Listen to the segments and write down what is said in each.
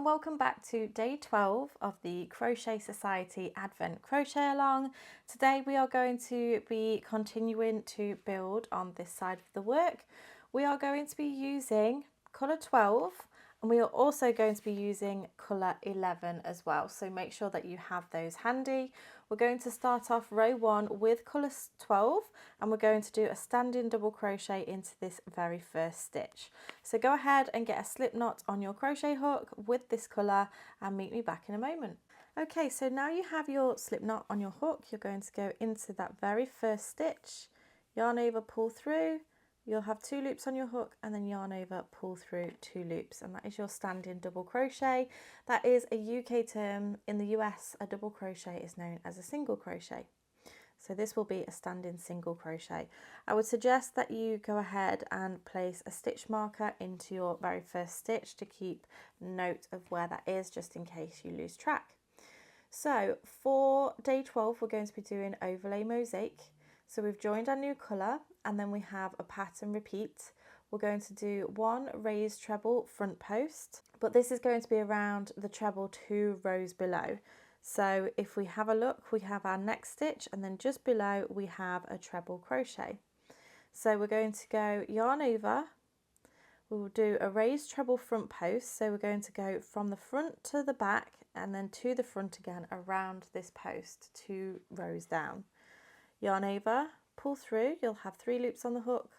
and welcome back to day 12 of the Crochet Society Advent Crochet Along. Today we are going to be continuing to build on this side of the work. We are going to be using colour 12 and we are also going to be using colour 11 as well, so make sure that you have those handy. We're going to start off row 1 with colour 12 and we're going to do a standing double crochet into this very first stitch. So go ahead and get a slip knot on your crochet hook with this colour and meet me back in a moment. Okay, so now you have your slip knot on your hook, you're going to go into that very first stitch, yarn over, pull through. You'll have 2 loops on your hook and then yarn over, pull through 2 loops, and that is your standing double crochet. That is a UK term. In the US, a double crochet is known as a single crochet. So this will be a standing single crochet. I would suggest that you go ahead and place a stitch marker into your very first stitch to keep note of where that is, just in case you lose track. So for day 12, we're going to be doing overlay mosaic. So we've joined our new colour and then we have a pattern repeat. We're going to do 1 raised treble front post, but this is going to be around the treble 2 rows below. So if we have a look, we have our next stitch and then just below we have a treble crochet. So we're going to go yarn over, we will do a raised treble front post, so we're going to go from the front to the back and then to the front again around this post 2 rows down. Yarn over, pull through, you'll have 3 loops on the hook,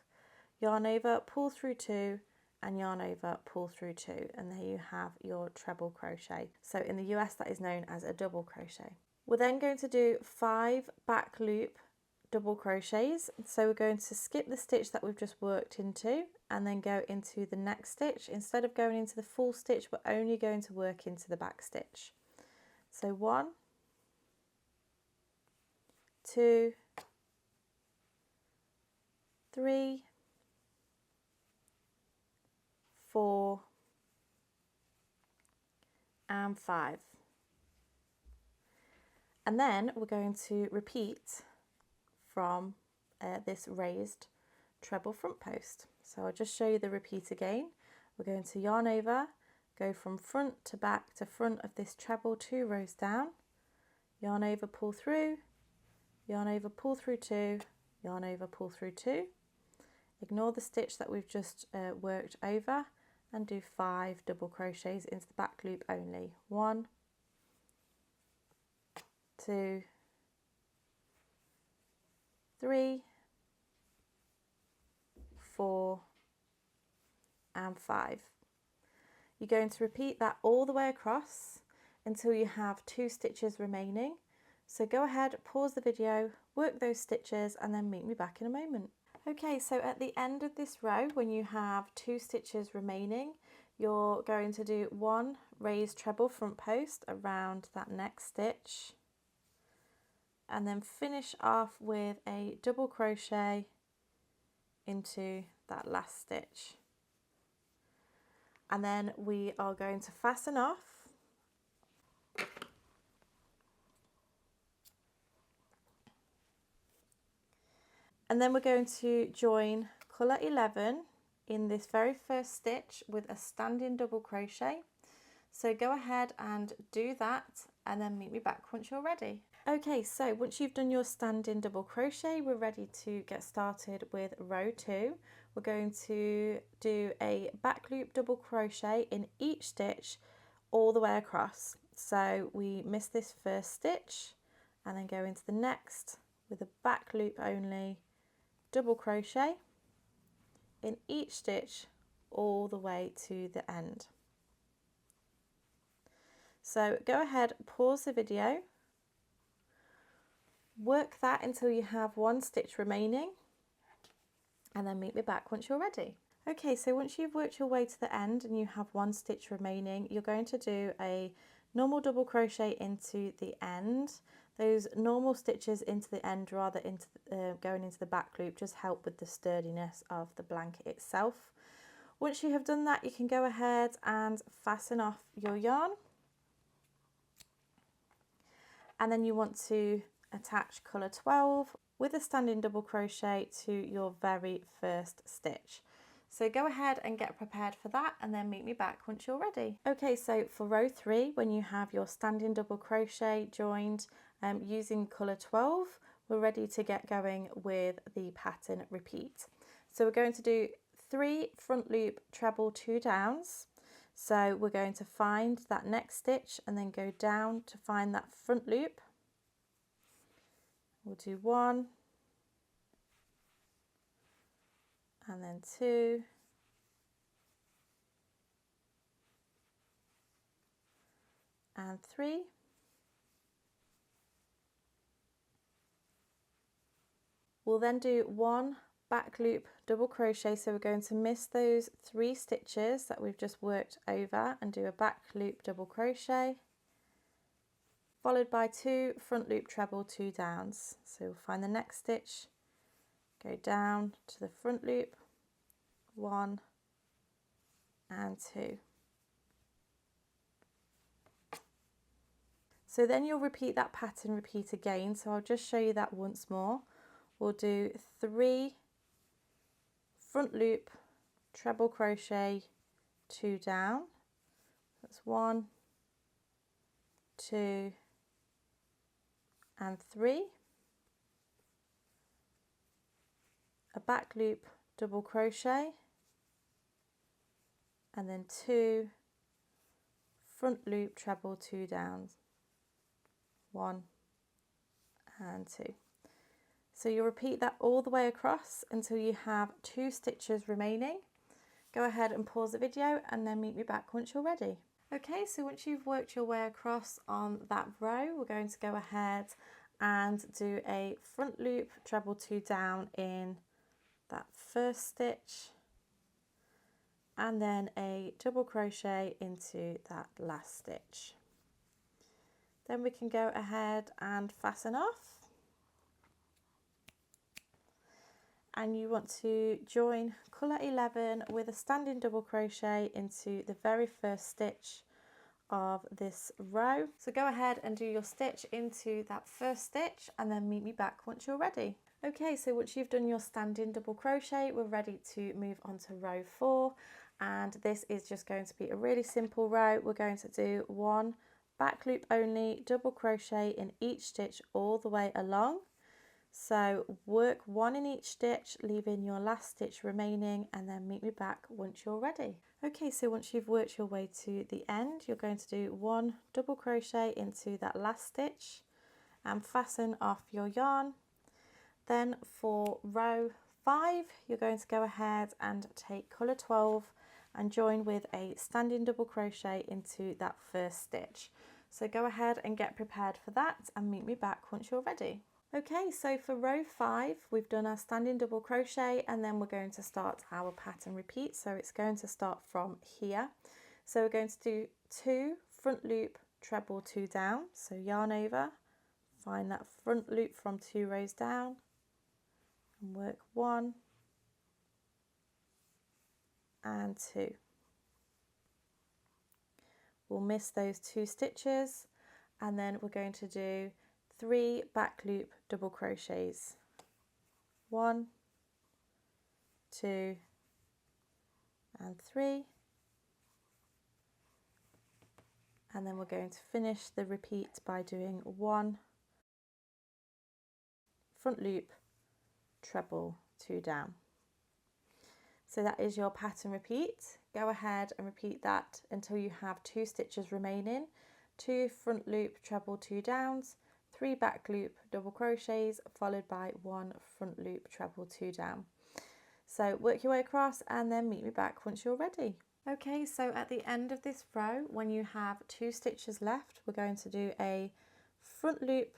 yarn over, pull through 2 and yarn over, pull through 2, and there you have your treble crochet. So in the US that is known as a double crochet. We're then going to do 5 back loop double crochets, so we're going to skip the stitch that we've just worked into and then go into the next stitch. Instead of going into the full stitch, we're only going to work into the back stitch. So 1, 2, 3, 4 and 5, and then we're going to repeat from this raised treble front post. So I'll just show you the repeat again. We're going to yarn over, go from front to back to front of this treble 2 rows down, yarn over, pull through, yarn over, pull through 2, yarn over, pull through 2, ignore the stitch that we've just worked over and do 5 double crochets into the back loop only. 1, 2, 3, 4 and 5. You're going to repeat that all the way across until you have 2 stitches remaining. So go ahead, pause the video, work those stitches and then meet me back in a moment. Okay, so at the end of this row, when you have 2 stitches remaining, you're going to do 1 raised treble front post around that next stitch and then finish off with a double crochet into that last stitch. And then we are going to fasten off . And then we're going to join colour 11 in this very first stitch with a standing double crochet. So go ahead and do that and then meet me back once you're ready. Okay, so once you've done your standing double crochet, we're ready to get started with row 2. We're going to do a back loop double crochet in each stitch all the way across. So we miss this first stitch and then go into the next with a back loop only double crochet in each stitch all the way to the end. So go ahead, pause the video, work that until you have 1 stitch remaining and then meet me back once you're ready. Okay, so once you've worked your way to the end and you have 1 stitch remaining, you're going to do a normal double crochet into the end. Those normal stitches into the end rather into going into the back loop just help with the sturdiness of the blanket itself. Once you have done that, you can go ahead and fasten off your yarn. And then you want to attach colour 12 with a standing double crochet to your very first stitch. So go ahead and get prepared for that and then meet me back once you're ready. Okay, so for row 3, when you have your standing double crochet joined using colour 12, we're ready to get going with the pattern repeat. So we're going to do 3 front loop treble 2 downs. So we're going to find that next stitch and then go down to find that front loop. We'll do 1 and then 2 and 3. We'll then do 1 back loop double crochet, so we're going to miss those 3 stitches that we've just worked over and do a back loop double crochet, followed by 2 front loop treble 2 downs. So we'll find the next stitch, go down to the front loop, 1 and 2. So then you'll repeat that pattern repeat again, so I'll just show you that once more. We'll do 3 front loop treble crochet 2 down, that's 1, 2 and 3, a back loop double crochet and then 2 front loop treble 2 downs, 1 and 2. So you'll repeat that all the way across until you have 2 stitches remaining. Go ahead and pause the video and then meet me back once you're ready. Okay, so once you've worked your way across on that row, we're going to go ahead and do a front loop treble 2 down in that first stitch and then a double crochet into that last stitch. Then we can go ahead and fasten off. And you want to join colour 11 with a standing double crochet into the very first stitch of this row. So go ahead and do your stitch into that first stitch and then meet me back once you're ready. Okay, so once you've done your standing double crochet, we're ready to move on to row 4, and this is just going to be a really simple row. We're going to do 1 back loop only double crochet in each stitch all the way along. So work 1 in each stitch, leaving your last stitch remaining, and then meet me back once you're ready. Okay, so once you've worked your way to the end, you're going to do 1 double crochet into that last stitch and fasten off your yarn. Then for row 5, you're going to go ahead and take colour 12 and join with a standing double crochet into that first stitch. So go ahead and get prepared for that and meet me back once you're ready. Okay, so for row 5, we've done our standing double crochet and then we're going to start our pattern repeat. So it's going to start from here. So we're going to do 2 front loop treble 2 down. So yarn over, find that front loop from 2 rows down and work 1 and 2. We'll miss those 2 stitches and then we're going to do 3 back loop double crochets, 1, 2 and 3, and then we're going to finish the repeat by doing 1 front loop treble 2 down. So that is your pattern repeat. Go ahead and repeat that until you have 2 stitches remaining, 2 front loop treble 2 downs, 3 back loop double crochets followed by 1 front loop treble 2 down. So work your way across and then meet me back once you're ready. Okay, so at the end of this row, when you have 2 stitches left, we're going to do a front loop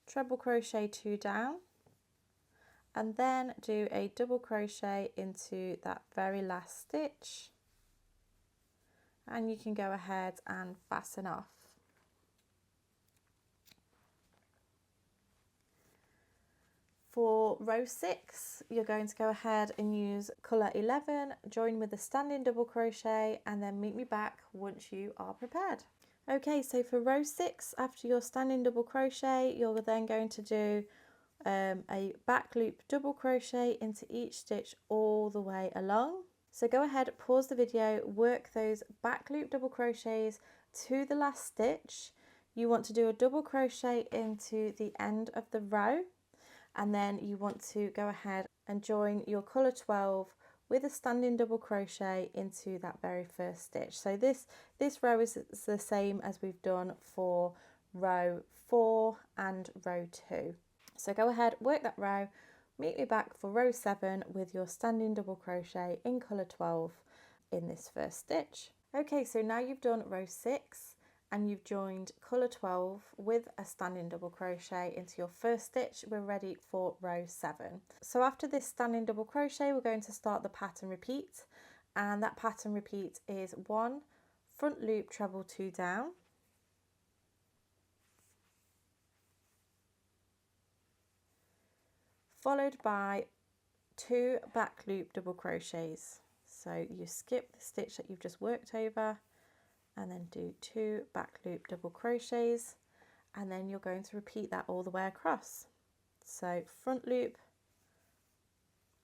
treble crochet 2 down and then do a double crochet into that very last stitch, and you can go ahead and fasten off. For row 6, you're going to go ahead and use colour 11, join with a standing double crochet and then meet me back once you are prepared. Okay, so for row 6, after your standing double crochet, you're then going to do a back loop double crochet into each stitch all the way along. So go ahead, pause the video, work those back loop double crochets to the last stitch. You want to do a double crochet into the end of the row, and then you want to go ahead and join your colour 12 with a standing double crochet into that very first stitch. So this row is the same as we've done for row 4 and row 2. So go ahead, work that row, meet me back for row 7 with your standing double crochet in colour 12 in this first stitch. Okay, so now you've done row 6 and you've joined colour 12 with a standing double crochet into your first stitch, we're ready for row 7. So after this standing double crochet, we're going to start the pattern repeat, and that pattern repeat is 1 front loop treble 2 down, followed by 2 back loop double crochets. So you skip the stitch that you've just worked over and then do 2 back loop double crochets, and then you're going to repeat that all the way across. So front loop,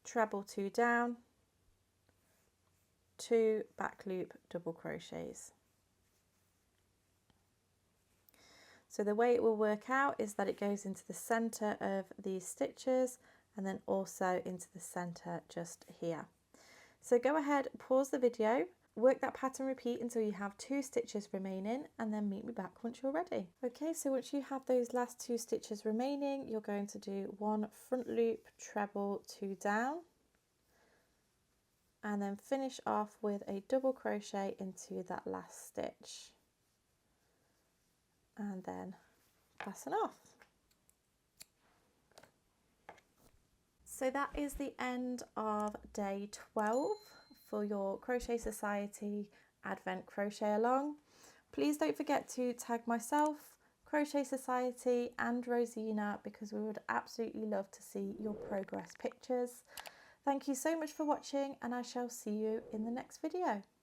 treble 2 down, 2 back loop double crochets. So the way it will work out is that it goes into the center of these stitches and then also into the center just here. So go ahead, pause the video, work that pattern repeat until you have 2 stitches remaining, and then meet me back once you're ready. Okay, so once you have those last 2 stitches remaining, you're going to do 1 front loop treble 2 down, and then finish off with a double crochet into that last stitch, and then fasten off. So that is the end of day 12 for your Crochet Society Advent Crochet Along. Please don't forget to tag myself, Crochet Society and Rosina, because we would absolutely love to see your progress pictures. Thank you so much for watching, and I shall see you in the next video.